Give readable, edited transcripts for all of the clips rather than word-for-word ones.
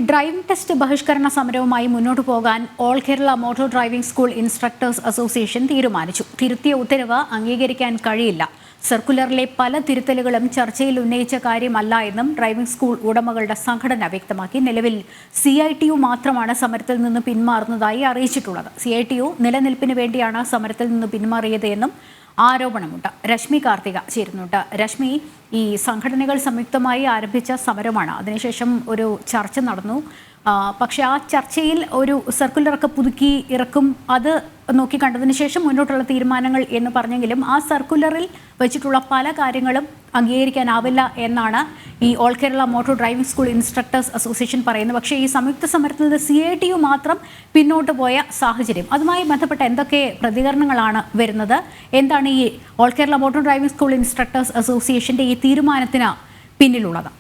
Driving test ബഹിഷ്കരണ സമരവുമായി മുന്നോട്ടു പോകാൻ all Kerala motor driving school instructors association തീരുമാനിച്ചു. തിരുത്തിയ ഉത്തരവ് അംഗീകരിക്കാൻ കഴിയില്ല. സർക്കുലറിലെ പല തിരുത്തലുകളും ചർച്ചയിൽ ഉന്നയിച്ച കാര്യമല്ല എന്നും ഡ്രൈവിംഗ് സ്കൂൾ ഉടമകളുടെ സംഘടന വ്യക്തമാക്കി. നിലവിൽ CITU മാത്രമാണ് സമരത്തിൽ നിന്ന് പിന്മാറുന്നതായി അറിയിച്ചിട്ടുള്ളത്. CITU നിലനിൽപ്പിന് വേണ്ടിയാണ് സമരത്തിൽ നിന്ന് പിന്മാറിയത് എന്നും ആരോപണമുണ്ട്. രശ്മി കാർത്തിക ചേരുന്നുണ്ട്. രശ്മി, ഈ സംഘടനകൾ സംയുക്തമായി ആരംഭിച്ച സമരമാണ്. അതിനുശേഷം ഒരു ചർച്ച നടന്നു. പക്ഷെ ആ ചർച്ചയിൽ ഒരു സർക്കുലറൊക്കെ പുതുക്കി ഇറക്കും, അത് നോക്കി കണ്ടതിന് ശേഷം മുന്നോട്ടുള്ള തീരുമാനങ്ങൾ എന്ന് പറഞ്ഞെങ്കിലും ആ സർക്കുലറിൽ വെച്ചിട്ടുള്ള പല കാര്യങ്ങളും അംഗീകരിക്കാനാവില്ല എന്നാണ് ഈ all Kerala motor driving school instructors association പറയുന്നത്. പക്ഷേ ഈ സംയുക്ത സമരത്തിൽ നിന്ന് CITU മാത്രം പിന്നോട്ട് പോയ സാഹചര്യം, അതുമായി ബന്ധപ്പെട്ട എന്തൊക്കെ പ്രതികരണങ്ങളാണ് വരുന്നത്? എന്താണ് ഈ all Kerala motor driving school instructors അസോസിയേഷന്റെ ഈ തീരുമാനത്തിന് പിന്നിലുള്ളത്?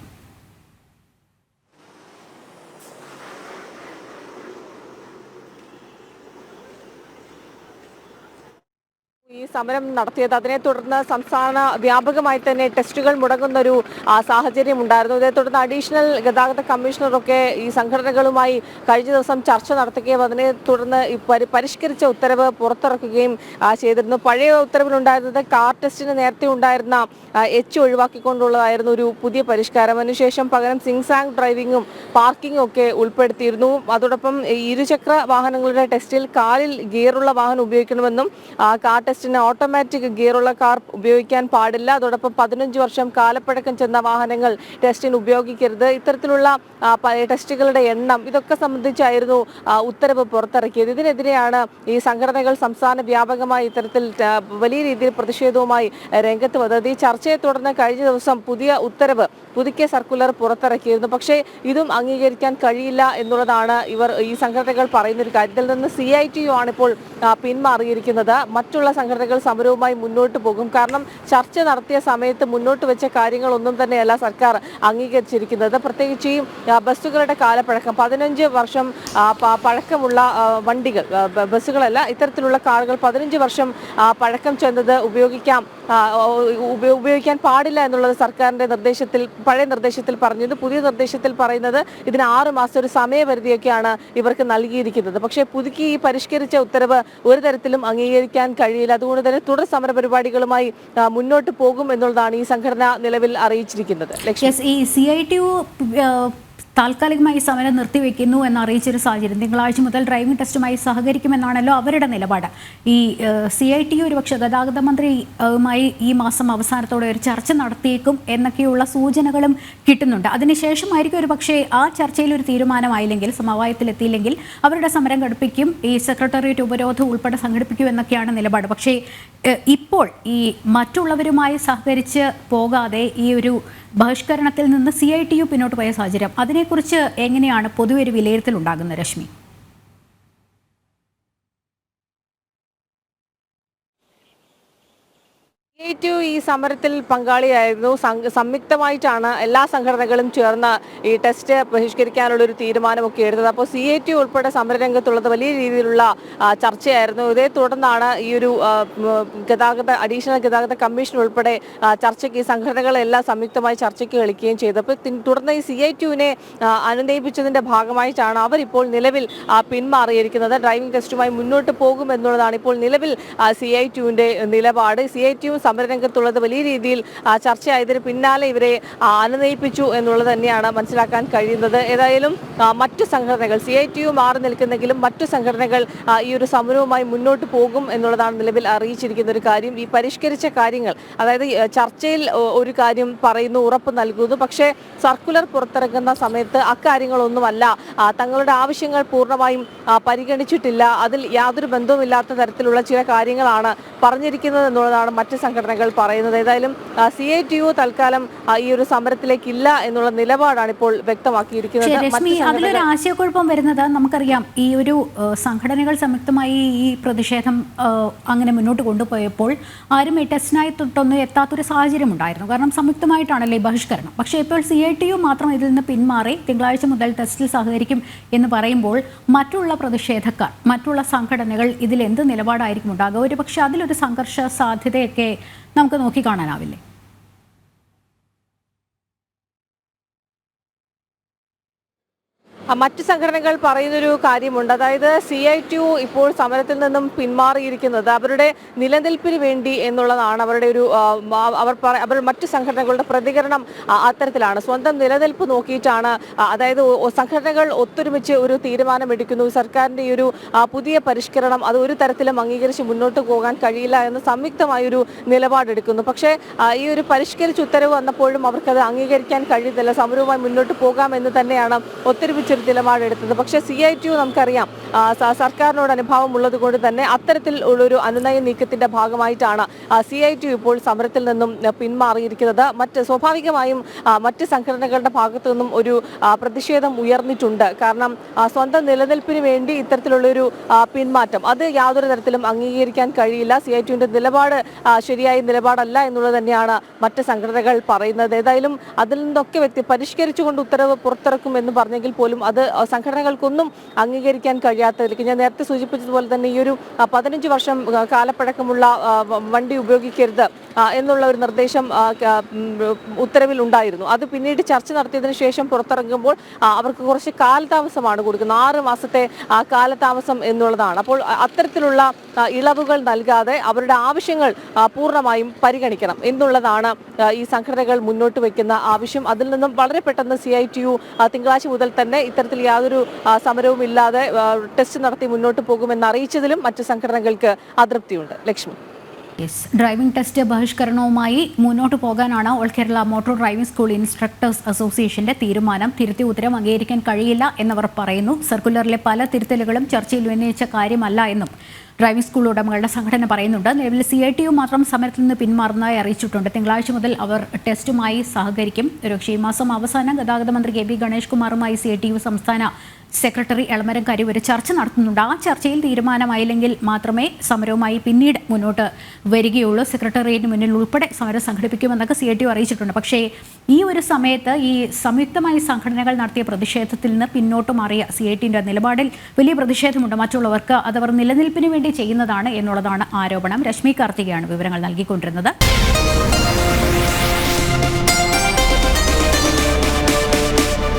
ഈ സമരം നടത്തിയത്, അതിനെ തുടർന്ന് സംസ്ഥാന വ്യാപകമായി തന്നെ ടെസ്റ്റുകൾ മുടങ്ങുന്ന ഒരു സാഹചര്യം ഉണ്ടായിരുന്നു. ഇതേ തുടർന്ന് അഡീഷണൽ ഗതാഗത കമ്മീഷണറൊക്കെ ഈ സംഘടനകളുമായി കഴിഞ്ഞ ദിവസം ചർച്ച നടത്തുകയും അതിനെ തുടർന്ന് പരിഷ്കരിച്ച ഉത്തരവ് പുറത്തിറക്കുകയും ചെയ്തിരുന്നു. പഴയ ഉത്തരവിലുണ്ടായിരുന്നത് കാർ ടെസ്റ്റിന് നേരത്തെ ഉണ്ടായിരുന്ന H ഒഴിവാക്കിക്കൊണ്ടുള്ളതായിരുന്നു ഒരു പുതിയ പരിഷ്കാരം. അതിനുശേഷം പകരം സിങ്സാങ് ഡ്രൈവിംഗും പാർക്കിങ്ങും ഒക്കെ ഉൾപ്പെടുത്തിയിരുന്നു. അതോടൊപ്പം ഇരുചക്ര വാഹനങ്ങളുടെ ടെസ്റ്റിൽ കാലിൽ ഗിയറുള്ള വാഹനം ഉപയോഗിക്കണമെന്നും കാർ ടെസ്റ്റിന് ഓട്ടോമാറ്റിക് ഗിയറുള്ള കാർ ഉപയോഗിക്കാൻ പാടില്ല. അതോടൊപ്പം 15 വർഷം കാലപ്പഴക്കം ചെന്ന വാഹനങ്ങൾ ടെസ്റ്റിന് ഉപയോഗിക്കരുത്. ഇത്തരത്തിലുള്ള ടെസ്റ്റുകളുടെ എണ്ണം, ഇതൊക്കെ സംബന്ധിച്ചായിരുന്നു ഉത്തരവ് പുറത്തിറക്കിയത്. ഇതിനെതിരെയാണ് ഈ സംഘടനകൾ സംസ്ഥാന വ്യാപകമായി ഇത്തരത്തിൽ വലിയ രീതിയിൽ പ്രതിഷേധവുമായി രംഗത്ത് വന്നത്. ഈ ചർച്ചയെ തുടർന്ന് കഴിഞ്ഞ ദിവസം പുതുക്കിയ സർക്കുലർ പുറത്തിറക്കിയിരുന്നു. പക്ഷേ ഇതും അംഗീകരിക്കാൻ കഴിയില്ല എന്നുള്ളതാണ് ഈ സംഘടനകൾ പറയുന്ന ഒരു കാര്യം. ഇതിൽ നിന്ന് CITU ആണിപ്പോൾ പിന്മാറിയിരിക്കുന്നത്. മറ്റുള്ള സംഘടനകൾ സമരവുമായി മുന്നോട്ട് പോകും. കാരണം ചർച്ച നടത്തിയ സമയത്ത് മുന്നോട്ട് വെച്ച കാര്യങ്ങളൊന്നും തന്നെയല്ല സർക്കാർ അംഗീകരിച്ചിരിക്കുന്നത്. പ്രത്യേകിച്ച് ഈ ബസ്സുകളുടെ കാലപ്പഴക്കം, 15 വർഷം പഴക്കമുള്ള വണ്ടികൾ, ബസ്സുകളല്ല, ഇത്തരത്തിലുള്ള കാറുകൾ 15 വർഷം പഴക്കം ചെന്നത് ഉപയോഗിക്കാൻ പാടില്ല എന്നുള്ളത് സർക്കാരിന്റെ പഴയ നിർദ്ദേശത്തിൽ പറഞ്ഞത്. പുതിയ നിർദ്ദേശത്തിൽ പറയുന്നത് ഇതിന് 6 മാസം ഒരു സമയപരിധിയൊക്കെയാണ് ഇവർക്ക് നൽകിയിരിക്കുന്നത്. പക്ഷേ പുതുക്കി ഈ പരിഷ്കരിച്ച ഉത്തരവ് ഒരു തരത്തിലും അംഗീകരിക്കാൻ കഴിയില്ല. അതുകൊണ്ട് തന്നെ തുടർ സമര പരിപാടികളുമായി മുന്നോട്ട് പോകും എന്നുള്ളതാണ് ഈ സംഘടന നിലവിൽ അറിയിച്ചിരിക്കുന്നത്. ഈ CITU താൽക്കാലികമായി സമരം നിർത്തിവെക്കുന്നു എന്നറിയിച്ചൊരു സാഹചര്യം, തിങ്കളാഴ്ച മുതൽ ഡ്രൈവിംഗ് ടെസ്റ്റുമായി സഹകരിക്കുമെന്നാണല്ലോ അവരുടെ നിലപാട്. ഈ CITU ഒരുപക്ഷെ ഗതാഗത മന്ത്രിയുമായി ഈ മാസം അവസാനത്തോടെ ഒരു ചർച്ച നടത്തിയേക്കും എന്നൊക്കെയുള്ള സൂചനകളും കിട്ടുന്നുണ്ട്. അതിനുശേഷമായിരിക്കും ഒരു പക്ഷേ ആ ചർച്ചയിൽ ഒരു തീരുമാനമായില്ലെങ്കിൽ, സമവായത്തിലെത്തിയില്ലെങ്കിൽ അവരുടെ സമരം ഘടിപ്പിക്കും, ഈ സെക്രട്ടേറിയറ്റ് ഉപരോധം ഉൾപ്പെടെ സംഘടിപ്പിക്കും എന്നൊക്കെയാണ് നിലപാട്. പക്ഷേ ഇപ്പോൾ ഈ മറ്റുള്ളവരുമായി സഹകരിച്ച് പോകാതെ ഈ ഒരു ബഹിഷ്കരണത്തിൽ നിന്ന് CITU പിന്നോട്ട് പോയ സാഹചര്യം, അതിനെക്കുറിച്ച് എങ്ങനെയാണ് പൊതുവെ ഒരു വിലയിരുത്തൽ ഉണ്ടാകുന്നത്? രശ്മി, CITU ഈ സമരത്തിൽ പങ്കാളിയായിരുന്നു. സംയുക്തമായിട്ടാണ് എല്ലാ സംഘടനകളും ചേർന്ന് ഈ ടെസ്റ്റ് ബഹിഷ്കരിക്കാനുള്ള ഒരു തീരുമാനമൊക്കെ എടുത്തത്. അപ്പോൾ CITU ഉൾപ്പെടെ സമരരംഗത്തുള്ളത് വലിയ രീതിയിലുള്ള ചർച്ചയായിരുന്നു. ഇതേ തുടർന്നാണ് ഈ ഒരു അഡീഷണൽ ഗതാഗത കമ്മീഷൻ ഉൾപ്പെടെ ചർച്ചയ്ക്ക് ഈ സംഘടനകളെല്ലാം സംയുക്തമായി ചർച്ചയ്ക്ക് കളിക്കുകയും ചെയ്തത്. അപ്പോൾ തുടർന്ന് ഈ CITUവിനെ അനുനയിപ്പിച്ചതിന്റെ ഭാഗമായിട്ടാണ് അവരിപ്പോൾ നിലവിൽ പിന്മാറിയിരിക്കുന്നത്. ഡ്രൈവിംഗ് ടെസ്റ്റുമായി മുന്നോട്ട് പോകും എന്നുള്ളതാണ് ഇപ്പോൾ നിലവിൽ CITUവിന്റെ നിലപാട്. CITU സമരരംഗത്തുള്ളത് വലിയ രീതിയിൽ ചർച്ചയായതിന് പിന്നാലെ ഇവരെ അനുനയിപ്പിച്ചു എന്നുള്ളത് തന്നെയാണ് മനസ്സിലാക്കാൻ കഴിയുന്നത്. ഏതായാലും മറ്റു സംഘടനകൾ, CITU മാറി നിൽക്കുന്നെങ്കിലും മറ്റു സംഘടനകൾ ഈ ഒരു സമരവുമായി മുന്നോട്ട് പോകും എന്നുള്ളതാണ് നിലവിൽ അറിയിച്ചിരിക്കുന്ന ഒരു കാര്യം. ഈ പരിഷ്കരിച്ച കാര്യങ്ങൾ, അതായത് ചർച്ചയിൽ ഒരു കാര്യം പറയുന്നു, ഉറപ്പ് നൽകുന്നു, പക്ഷേ സർക്കുലർ പുറത്തിറങ്ങുന്ന സമയത്ത് അക്കാര്യങ്ങളൊന്നുമല്ല, തങ്ങളുടെ ആവശ്യങ്ങൾ പൂർണ്ണമായും പരിഗണിച്ചിട്ടില്ല, അതിൽ യാതൊരു ബന്ധവുമില്ലാത്ത തരത്തിലുള്ള ചില കാര്യങ്ങളാണ് പറഞ്ഞിരിക്കുന്നത് എന്നുള്ളതാണ് മറ്റ് സംഘടനകൾ പറയുന്നത്. ഏതായാലും CITU തൽക്കാലം ഈ ഒരു സമരത്തിലേക്കില്ല എന്നുള്ള നിലപാടാണ് ഇപ്പോൾ വ്യക്തമാക്കിയിരിക്കുന്നത്. അതിലൊരു ആശയക്കുഴപ്പം വരുന്നത്, നമുക്കറിയാം ഈ ഒരു സംഘടനകൾ സംയുക്തമായി ഈ പ്രതിഷേധം അങ്ങനെ മുന്നോട്ട് കൊണ്ടുപോയപ്പോൾ ആരും ഈ ടെസ്റ്റിനായി തൊട്ടൊന്നും എത്താത്തൊരു സാഹചര്യം ഉണ്ടായിരുന്നു. കാരണം സംയുക്തമായിട്ടാണല്ലേ ഈ ബഹിഷ്കരണം. പക്ഷേ ഇപ്പോൾ CITU മാത്രം ഇതിൽ നിന്ന് പിന്മാറി തിങ്കളാഴ്ച മുതൽ ടെസ്റ്റിൽ സഹകരിക്കും എന്ന് പറയുമ്പോൾ മറ്റുള്ള പ്രതിഷേധക്കാർ, മറ്റുള്ള സംഘടനകൾ ഇതിൽ എന്ത് നിലപാടായിരിക്കും ഉണ്ടാകുക? ഒരു പക്ഷേ അതിലൊരു സംഘർഷ സാധ്യതയൊക്കെ നമുക്ക് നോക്കിക്കാണാനാവില്ലേ? മറ്റ് സംഘടനകൾ പറയുന്നൊരു കാര്യമുണ്ട്. അതായത് CITU ഇപ്പോൾ സമരത്തിൽ നിന്നും പിന്മാറിയിരിക്കുന്നത് അവരുടെ നിലനിൽപ്പിന് വേണ്ടി എന്നുള്ളതാണ് അവരുടെ ഒരു അവർ മറ്റ് സംഘടനകളുടെ പ്രതികരണം അത്തരത്തിലാണ്. സ്വന്തം നിലനിൽപ്പ് നോക്കിയിട്ടാണ്, അതായത് സംഘടനകൾ ഒത്തൊരുമിച്ച് ഒരു തീരുമാനമെടുക്കുന്നു. സർക്കാരിന്റെ ഈ ഒരു പുതിയ പരിഷ്കരണം അത് ഒരു തരത്തിലും അംഗീകരിച്ച് മുന്നോട്ട് പോകാൻ കഴിയില്ല എന്ന് സംയുക്തമായൊരു നിലപാടെടുക്കുന്നു. പക്ഷേ ഈ ഒരു പരിഷ്കരിച്ച ഉത്തരവ് വന്നപ്പോഴും അവർക്കത് അംഗീകരിക്കാൻ കഴിയുന്നില്ല. സമരവുമായി മുന്നോട്ട് പോകാമെന്ന് തന്നെയാണ് ഒത്തൊരുമിച്ച് നിലപാടെടുത്തത്. പക്ഷേ CITU നമുക്കറിയാം സർക്കാരിനോട് അനുഭാവം ഉള്ളത് കൊണ്ട് തന്നെ അത്തരത്തിൽ ഉള്ളൊരു അനുനയ നീക്കത്തിന്റെ ഭാഗമായിട്ടാണ് CITU ഇപ്പോൾ സമരത്തിൽ നിന്നും പിന്മാറിയിരിക്കുന്നത്. സ്വാഭാവികമായും മറ്റ് സംഘടനകളുടെ ഭാഗത്തു നിന്നും ഒരു പ്രതിഷേധം ഉയർന്നിട്ടുണ്ട്. കാരണം സ്വന്തം നിലനിൽപ്പിന് വേണ്ടി ഇത്തരത്തിലുള്ളൊരു പിന്മാറ്റം അത് യാതൊരു തരത്തിലും അംഗീകരിക്കാൻ കഴിയില്ല. CITUവിന്റെ നിലപാട് ശരിയായ നിലപാടല്ല എന്നുള്ളത് തന്നെയാണ് മറ്റ് സംഘടനകൾ പറയുന്നത്. ഏതായാലും അതിൽ നിന്നൊക്കെ പരിഷ്കരിച്ചുകൊണ്ട് ഉത്തരവ് പുറത്തിറക്കും എന്ന് പറഞ്ഞെങ്കിൽ പോലും അത് സംഘടനകൾക്കൊന്നും അംഗീകരിക്കാൻ കഴിയാത്തതിലേക്ക്, ഞാൻ നേരത്തെ സൂചിപ്പിച്ചതുപോലെ തന്നെ ഈ ഒരു 15 വർഷം കാലപ്പഴക്കമുള്ള വണ്ടി ഉപയോഗിക്കരുത് എന്നുള്ള ഒരു നിർദ്ദേശം ഉത്തരവിൽ ഉണ്ടായിരുന്നു. അത് പിന്നീട് ചർച്ച നടത്തിയതിനു ശേഷം പുറത്തിറങ്ങുമ്പോൾ അവർക്ക് കുറച്ച് കാലതാമസമാണ് കൊടുക്കുന്നത്. 6 മാസത്തെ കാലതാമസം എന്നുള്ളതാണ്. അപ്പോൾ അത്തരത്തിലുള്ള ഇളവുകൾ നൽകാതെ അവരുടെ ആവശ്യങ്ങൾ പൂർണ്ണമായും പരിഗണിക്കണം എന്നുള്ളതാണ് ഈ സംഘടനകൾ മുന്നോട്ട് വയ്ക്കുന്ന ആവശ്യം. അതിൽ നിന്നും വളരെ പെട്ടെന്ന് CITU തിങ്കളാഴ്ച മുതൽ തന്നെ ഇത്തരത്തിൽ യാതൊരു സമരവും ഇല്ലാതെ ടെസ്റ്റ് നടത്തി മുന്നോട്ട് പോകുമെന്ന് അറിയിച്ചതിലും മറ്റ് സംഘടനകൾക്ക് അതൃപ്തിയുണ്ട്. ലക്ഷ്മി. ഡ്രൈവിംഗ് ടെസ്റ്റ് ബഹിഷ്കരണവുമായി മുന്നോട്ട് പോകാനാണ് all Kerala motor driving school instructors അസോസിയേഷന്റെ തീരുമാനം. തിരുത്തിയ ഉത്തരവ് അംഗീകരിക്കാൻ കഴിയില്ല എന്നവർ പറയുന്നു. സർക്കുലറിലെ പല തിരുത്തലുകളും ചർച്ചയിൽ ഉന്നയിച്ച കാര്യമല്ല എന്നും ഡ്രൈവിംഗ് സ്കൂൾ ഉടമകളുടെ സംഘടന പറയുന്നുണ്ട്. നിലവിൽ CITU മാത്രം സമരത്തിൽ നിന്ന് പിന്മാറുന്നതായി അറിയിച്ചിട്ടുണ്ട്. തിങ്കളാഴ്ച മുതൽ അവർ ടെസ്റ്റുമായി സഹകരിക്കും. ഒരുപക്ഷേ ഈ മാസം അവസാനം ഗതാഗത മന്ത്രി KB ഗണേഷ് കുമാറുമായി CITU സംസ്ഥാന സെക്രട്ടറി എളമരം കരൂർ ചർച്ച നടത്തുന്നുണ്ട്. ആ ചർച്ചയിൽ തീരുമാനമായില്ലെങ്കിൽ മാത്രമേ സമരവുമായി പിന്നീട് മുന്നോട്ട് വരികയുള്ളൂ. സെക്രട്ടേറിയറ്റിന് മുന്നിൽ ഉൾപ്പെടെ സമരം സംഘടിപ്പിക്കുമെന്നൊക്കെ CITU അറിയിച്ചിട്ടുണ്ട്. പക്ഷേ ഈ ഒരു സമയത്ത് ഈ സംയുക്തമായി സംഘടനകൾ നടത്തിയ പ്രതിഷേധത്തിൽ നിന്ന് പിന്നോട്ട് മാറിയ CITUവിൻ്റെ നിലപാടിൽ വലിയ പ്രതിഷേധമുണ്ട്. മറ്റുള്ളവർക്ക് അതവർ നിലനിൽപ്പിന് വേണ്ടി ചെയ്യുന്നതാണ് എന്നുള്ളതാണ് ആരോപണം. രശ്മി കാർത്തികയാണ് വിവരങ്ങൾ നൽകിക്കൊണ്ടിരുന്നത്.